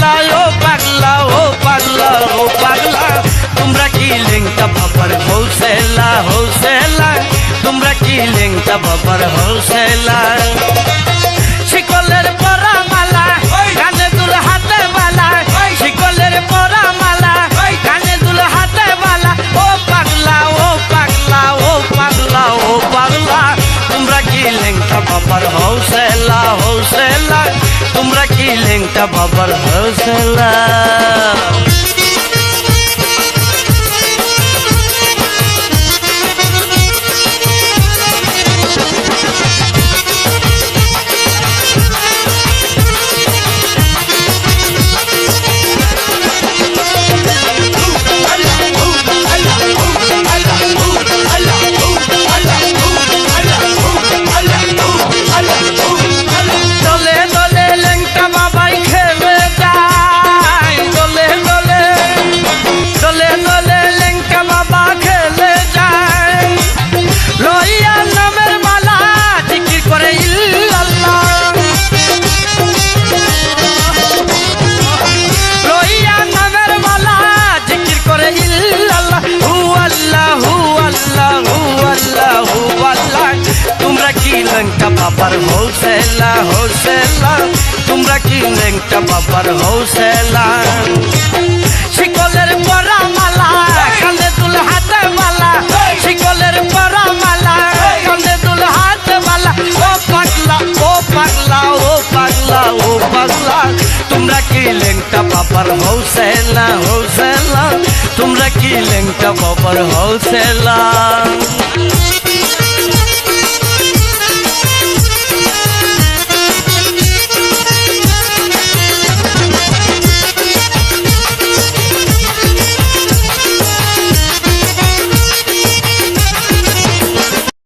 পাগলা ও পাগলা ও পাগলা ও পাগলা তোমরা কি লেংটা বাবার হোলসেলা হোলসেলা তোমরা কি লেংটা বাবার হোলসেলা শিকলের পরা মালা কানে দুল হাতে বালা শিকলের পরা মালা কানে দুল হাতে বালা ও পাগলা ও পাগলা ও পাগলা ও পাগলা তোমরা কি লেংটা বাবার হোলসেলা হোলসেলা তোমরা কি লেংটা বাবার হোলসেলা লেংটা বাবার হোলসেলা হোলসেলা তোমরা কি লেংটা বাবার হোলসেলা শিকলের পরা মালা কানে দুল হাতে বালা শিকলের পরা মালা কানে দুল হাতে বালা ও পাগলা ও পাগলা ও পাগলা ও পাগলা তোমরা কি লেংটা বাবার হোলসেলা হোলসেলা তোমরা কি লেংটা বাবার হোলসেলা